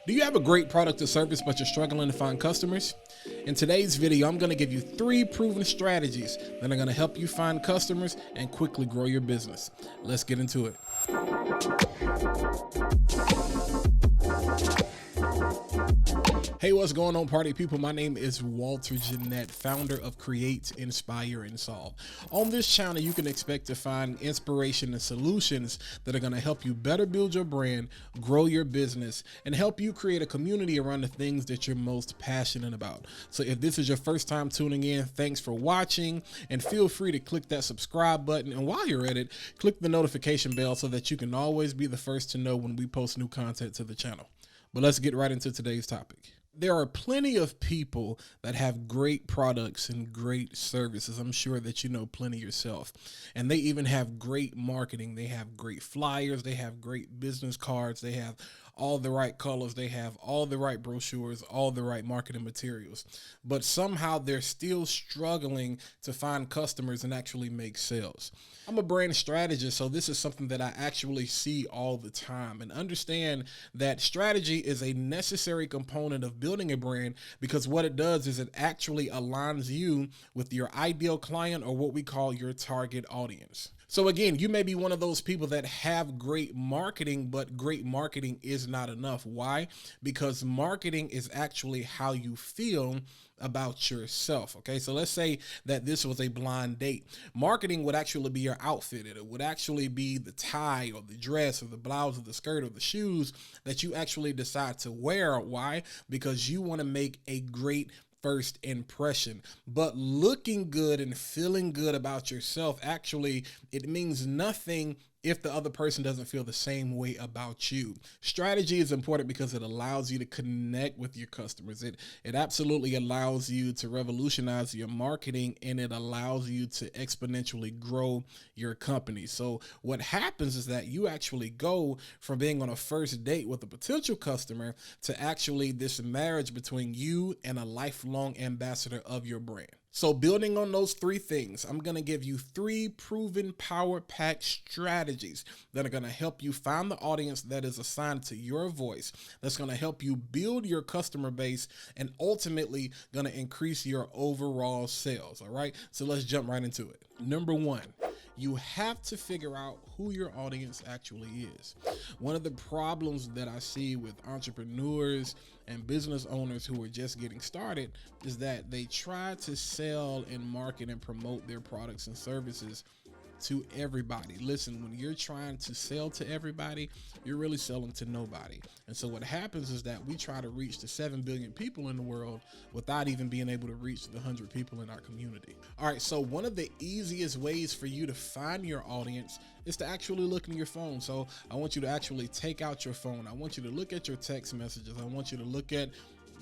Do you have a great product or service but you're struggling to find customers? In today's video, I'm going to give you 3 proven strategies that are going to help you find customers and quickly grow your business. Let's get into it. Hey, what's going on, party people? My name is Walter Jeanette, founder of Create, Inspire, and Solve. On this channel, you can expect to find inspiration and solutions that are going to help you better build your brand, grow your business, and help you create a community around the things that you're most passionate about. So if this is your first time tuning in, thanks for watching, and feel free to click that subscribe button. And while you're at it, click the notification bell so that you can always be the first to know when we post new content to the channel. But let's get right into today's topic. There are plenty of people that have great products and great services. I'm sure that you know plenty yourself. And they even have great marketing. They have great flyers. They have great business cards. They have all the right colors. They have all the right brochures, all the right marketing materials. But somehow they're still struggling to find customers and actually make sales. I'm a brand strategist, so this is something that I actually see all the time. And understand that strategy is a necessary component of building a brand, because what it does is it actually aligns you with your ideal client, or what we call your target audience. So again, you may be one of those people that have great marketing, but great marketing is not enough. Why? Because marketing is actually how you feel about yourself. Okay, so let's say that this was a blind date. Marketing would actually be your outfit. It would actually be the tie or the dress or the blouse or the skirt or the shoes that you actually decide to wear. Why? Because you want to make a great first impression. But looking good and feeling good about yourself, actually, it means nothing if the other person doesn't feel the same way about you. Strategy is important because it allows you to connect with your customers. It absolutely allows you to revolutionize your marketing, and it allows you to exponentially grow your company. So what happens is that you actually go from being on a first date with a potential customer to actually this marriage between you and a lifelong ambassador of your brand. So building on those 3 things, I'm going to give you 3 proven power-packed strategies that are going to help you find the audience that is assigned to your voice, that's going to help you build your customer base, and ultimately going to increase your overall sales. All right, so let's jump right into it. Number 1. You have to figure out who your audience actually is. One of the problems that I see with entrepreneurs and business owners who are just getting started is that they try to sell and market and promote their products and services to everybody. Listen, when you're trying to sell to everybody, you're really selling to nobody. And so what happens is that we try to reach the 7 billion people in the world without even being able to reach the 100 people in our community. All right, so one of the easiest ways for you to find your audience is to actually look in your phone. So I want you to actually take out your phone. I want you to look at your text messages. I want you to look at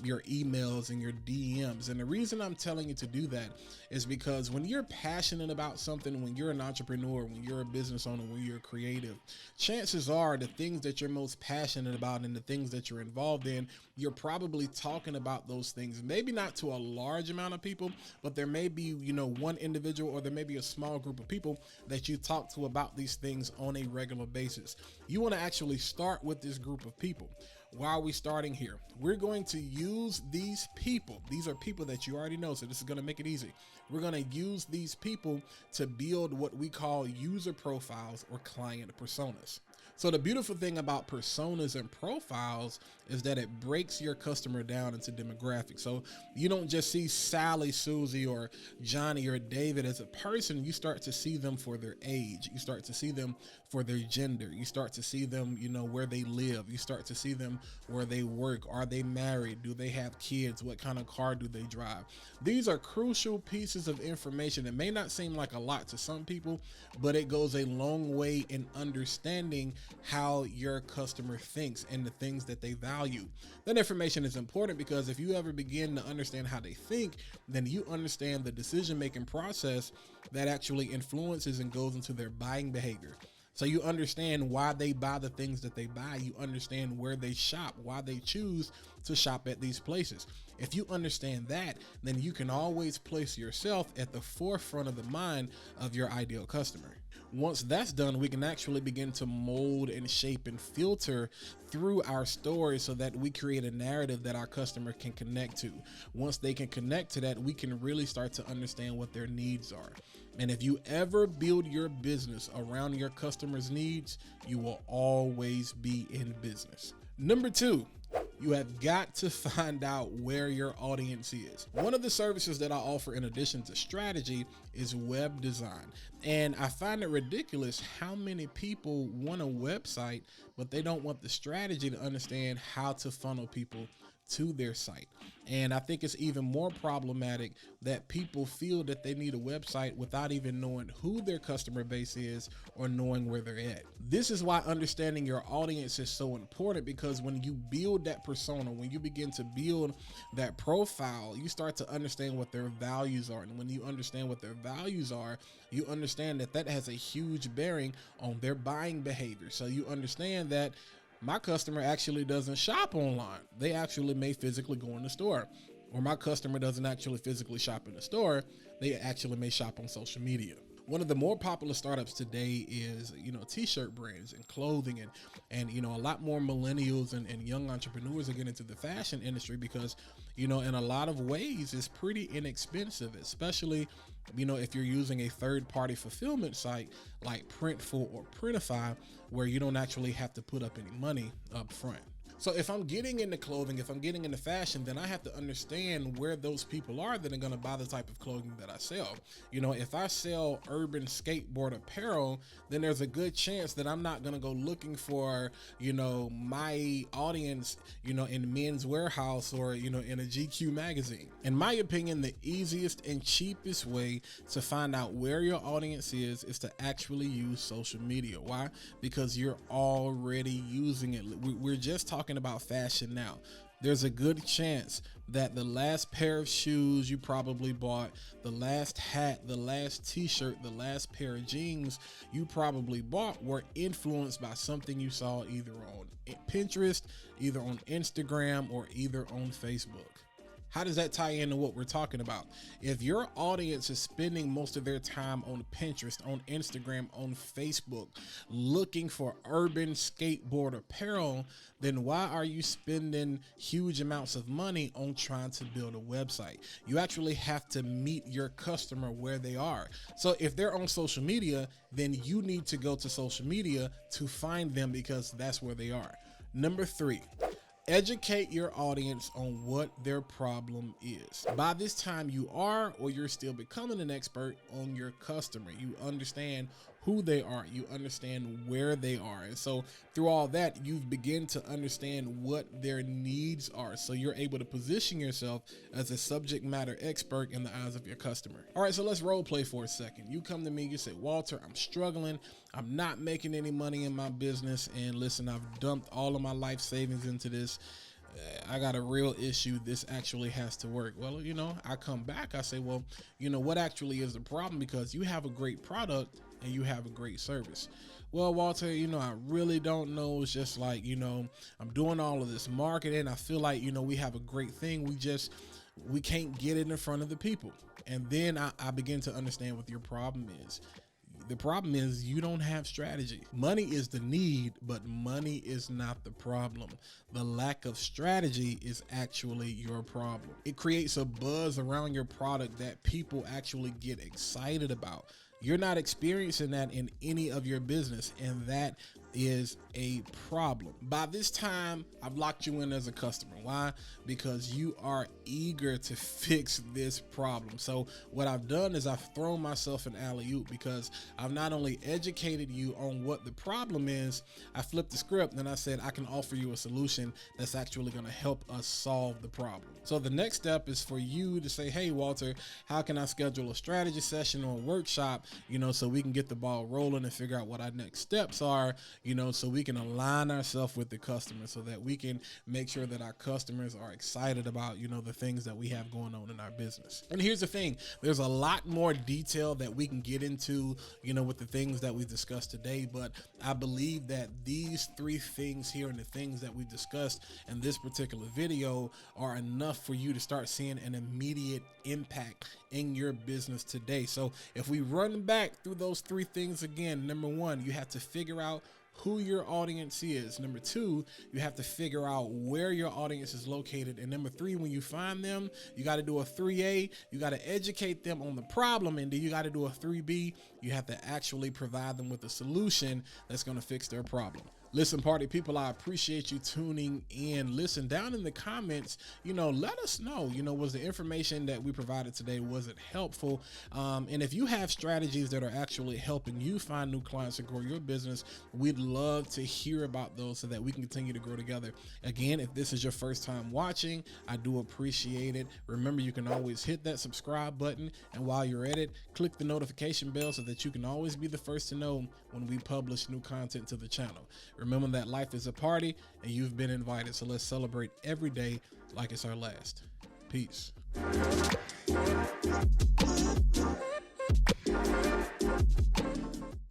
your emails and your DMs. And the reason I'm telling you to do that is because when you're passionate about something, when you're an entrepreneur, when you're a business owner, when you're creative, chances are the things that you're most passionate about and the things that you're involved in, you're probably talking about those things, maybe not to a large amount of people, but there may be, one individual, or there may be a small group of people that you talk to about these things on a regular basis. You want to actually start with this group of people. Why are we starting here? We're going to use these people. These are people that you already know, so this is going to make it easy. We're going to use these people to build what we call user profiles or client personas. So the beautiful thing about personas and profiles is that it breaks your customer down into demographics. So you don't just see Sally, Susie, or Johnny, or David as a person. You start to see them for their age. You start to see them for their gender. You start to see them, where they live. You start to see them where they work. Are they married? Do they have kids? What kind of car do they drive? These are crucial pieces of information. It may not seem like a lot to some people, but it goes a long way in understanding how your customer thinks and the things that they value. That information is important because if you ever begin to understand how they think, then you understand the decision-making process that actually influences and goes into their buying behavior. So you understand why they buy the things that they buy. You understand where they shop, why they choose to shop at these places. If you understand that, then you can always place yourself at the forefront of the mind of your ideal customer. Once that's done, we can actually begin to mold and shape and filter through our stories so that we create a narrative that our customer can connect to. Once they can connect to that, we can really start to understand what their needs are. And if you ever build your business around your customers' needs, you will always be in business. Number 2, you have got to find out where your audience is. One of the services that I offer in addition to strategy is web design. And I find it ridiculous how many people want a website, but they don't want the strategy to understand how to funnel people to their site. And I think it's even more problematic that people feel that they need a website without even knowing who their customer base is or knowing where they're at. This is why understanding your audience is so important, because when you build that persona, when you begin to build that profile, you start to understand what their values are. And when you understand what their values are, you understand that that has a huge bearing on their buying behavior. So you understand that my customer actually doesn't shop online. They actually may physically go in the store. Or my customer doesn't actually physically shop in the store. They actually may shop on social media. One of the more popular startups today is, t-shirt brands and clothing, and a lot more millennials and young entrepreneurs are getting into the fashion industry because, in a lot of ways it's pretty inexpensive, especially, if you're using a third-party fulfillment site like Printful or Printify, where you don't actually have to put up any money up front. So if I'm getting into clothing, if I'm getting into fashion, then I have to understand where those people are that are going to buy the type of clothing that I sell. If I sell urban skateboard apparel, then there's a good chance that I'm not going to go looking for, my audience, in Men's Warehouse or, in a GQ magazine. In my opinion, the easiest and cheapest way to find out where your audience is to actually use social media. Why? Because you're already using it. We're just talking about fashion now. There's a good chance that the last pair of shoes you probably bought, the last hat, the last t-shirt, the last pair of jeans you probably bought were influenced by something you saw either on Pinterest, either on Instagram, or either on Facebook. How does that tie into what we're talking about? If your audience is spending most of their time on Pinterest, on Instagram, on Facebook, looking for urban skateboard apparel, then why are you spending huge amounts of money on trying to build a website? You actually have to meet your customer where they are. So if they're on social media, then you need to go to social media to find them, because that's where they are. Number 3. Educate your audience on what their problem is. By this time, you are, or you're still becoming an expert on your customer. You understand who they are. You understand where they are. And so through all that, you begin to understand what their needs are. So you're able to position yourself as a subject matter expert in the eyes of your customer. All right, so let's role play for a second. You come to me, you say, Walter, I'm struggling. I'm not making any money in my business. And listen, I've dumped all of my life savings into this. I got a real issue. This actually has to work. Well, I come back, I say, well, what actually is the problem? Because you have a great product and you have a great service. Well, Walter, I really don't know. It's just like, I'm doing all of this marketing. I feel like, we have a great thing. We can't get it in front of the people. And then I begin to understand what your problem is. The problem is you don't have strategy. Money is the need, but money is not the problem. The lack of strategy is actually your problem. It creates a buzz around your product that people actually get excited about. You're not experiencing that in any of your business, and that is a problem. By this time, I've locked you in as a customer. Why? Because you are eager to fix this problem. So what I've done is I've thrown myself an alley-oop, because I've not only educated you on what the problem is, I flipped the script and I said I can offer you a solution that's actually going to help us solve the problem. So the next step is for you to say, hey, Walter, how can I schedule a strategy session or a workshop, so we can get the ball rolling and figure out what our next steps are, so we can align ourselves with the customer so that we can make sure that our customers are excited about, the things that we have going on in our business. And here's the thing, there's a lot more detail that we can get into, with the things that we discussed today. But I believe that these 3 things here and the things that we discussed in this particular video are enough for you to start seeing an immediate impact in your business today. So if we run back through those 3 things again, number 1, you have to figure out who your audience is. Number 2, you have to figure out where your audience is located. And number 3, when you find them, you got to do a 3A. You got to educate them on the problem. And then you got to do a 3B. You have to actually provide them with a solution that's going to fix their problem. Listen, party people, I appreciate you tuning in. Listen, down in the comments, let us know, was the information that we provided today, was it helpful? And if you have strategies that are actually helping you find new clients and grow your business, we'd love to hear about those so that we can continue to grow together. Again, if this is your first time watching, I do appreciate it. Remember, you can always hit that subscribe button. And while you're at it, click the notification bell so that you can always be the first to know when we publish new content to the channel. Remember that life is a party and you've been invited. So let's celebrate every day like it's our last. Peace.